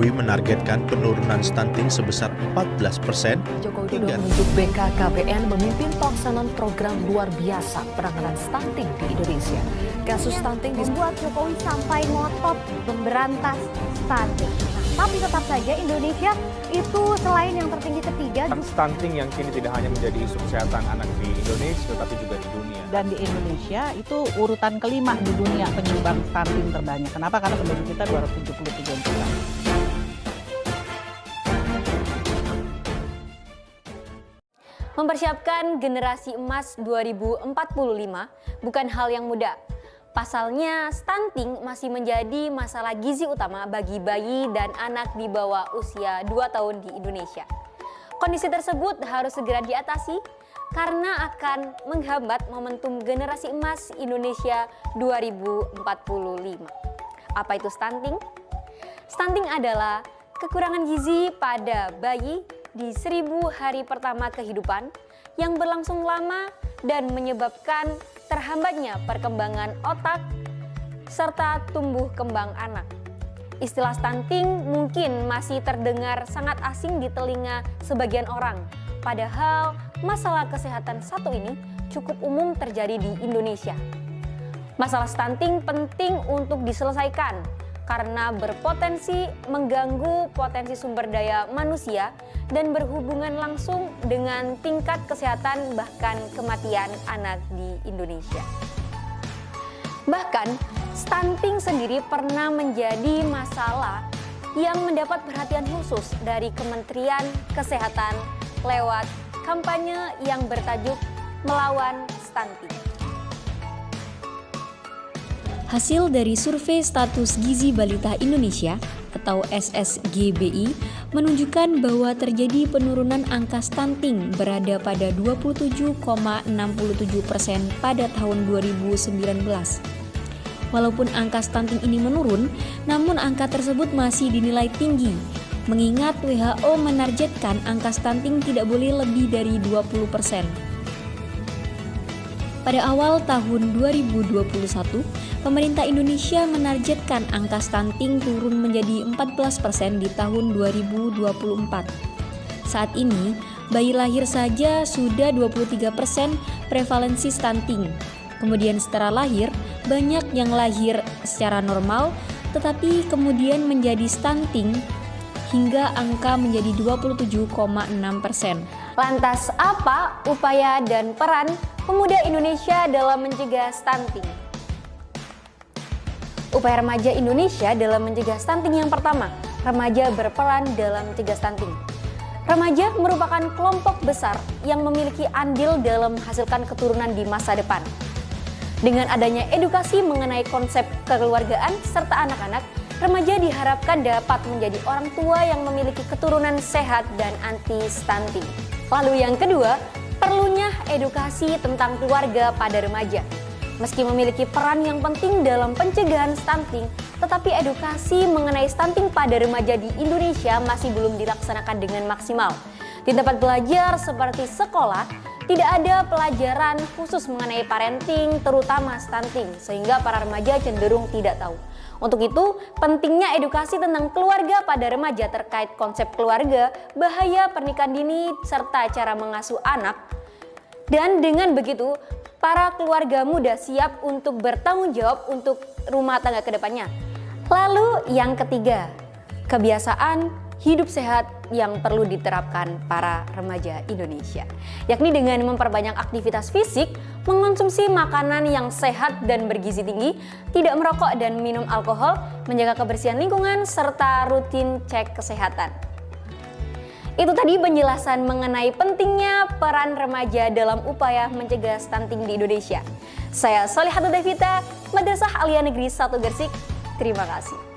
Jokowi menargetkan penurunan stunting sebesar 14%. Jokowi Dodo menunjuk BKKBN memimpin pelaksanaan program luar biasa penanganan stunting di Indonesia. Kasus stunting membuat Jokowi sampai ngotot memberantas stunting. Tapi tetap saja Indonesia itu selain yang tertinggi ketiga. Stunting yang kini tidak hanya menjadi isu kesehatan anak di Indonesia, tetapi juga di dunia. Dan di Indonesia itu urutan kelima di dunia penyumbang stunting terbanyak. Kenapa? Karena penduduk kita 273 juta. Mempersiapkan generasi emas 2045 bukan hal yang mudah. Pasalnya, stunting masih menjadi masalah gizi utama bagi bayi dan anak di bawah usia 2 tahun di Indonesia. Kondisi tersebut harus segera diatasi karena akan menghambat momentum generasi emas Indonesia 2045. Apa itu stunting? Stunting adalah kekurangan gizi pada bayi di 1000 hari pertama kehidupan yang berlangsung lama dan menyebabkan terhambatnya perkembangan otak serta tumbuh kembang anak. Istilah stunting mungkin masih terdengar sangat asing di telinga sebagian orang. Padahal masalah kesehatan satu ini cukup umum terjadi di Indonesia. Masalah stunting penting untuk diselesaikan karena berpotensi mengganggu potensi sumber daya manusia dan berhubungan langsung dengan tingkat kesehatan bahkan kematian anak di Indonesia. Bahkan, stunting sendiri pernah menjadi masalah yang mendapat perhatian khusus dari Kementerian Kesehatan lewat kampanye yang bertajuk Melawan Stunting. Hasil dari Survei Status Gizi Balita Indonesia atau SSGBI menunjukkan bahwa terjadi penurunan angka stunting berada pada 27,67% pada tahun 2019. Walaupun angka stunting ini menurun, namun angka tersebut masih dinilai tinggi, mengingat WHO menargetkan angka stunting tidak boleh lebih dari 20%. Pada awal tahun 2021, pemerintah Indonesia menargetkan angka stunting turun menjadi 14% di tahun 2024. Saat ini, bayi lahir saja sudah 23% prevalensi stunting. Kemudian setelah lahir, banyak yang lahir secara normal, tetapi kemudian menjadi stunting hingga angka menjadi 27,6%. Lantas apa upaya dan peran pemuda Indonesia dalam mencegah stunting? Upaya remaja Indonesia dalam mencegah stunting yang pertama, remaja berperan dalam mencegah stunting. Remaja merupakan kelompok besar yang memiliki andil dalam menghasilkan keturunan di masa depan. Dengan adanya edukasi mengenai konsep kekeluargaan serta anak-anak, remaja diharapkan dapat menjadi orang tua yang memiliki keturunan sehat dan anti-stunting. Lalu yang kedua, perlunya edukasi tentang keluarga pada remaja. Meski memiliki peran yang penting dalam pencegahan stunting, tetapi edukasi mengenai stunting pada remaja di Indonesia masih belum dilaksanakan dengan maksimal. Di tempat belajar seperti sekolah, tidak ada pelajaran khusus mengenai parenting, terutama stunting, sehingga para remaja cenderung tidak tahu. Untuk itu, pentingnya edukasi tentang keluarga pada remaja terkait konsep keluarga, bahaya pernikahan dini, serta cara mengasuh anak. Dan dengan begitu, para keluarga muda siap untuk bertanggung jawab untuk rumah tangga ke depannya. Lalu yang ketiga, kebiasaan hidup sehat yang perlu diterapkan para remaja Indonesia, yakni dengan memperbanyak aktivitas fisik, mengonsumsi makanan yang sehat dan bergizi tinggi, tidak merokok dan minum alkohol, menjaga kebersihan lingkungan, serta rutin cek kesehatan. Itu tadi penjelasan mengenai pentingnya peran remaja dalam upaya mencegah stunting di Indonesia. Saya Solihatul Devita, Madrasah Aliyah Negeri 1 Gresik. Terima kasih.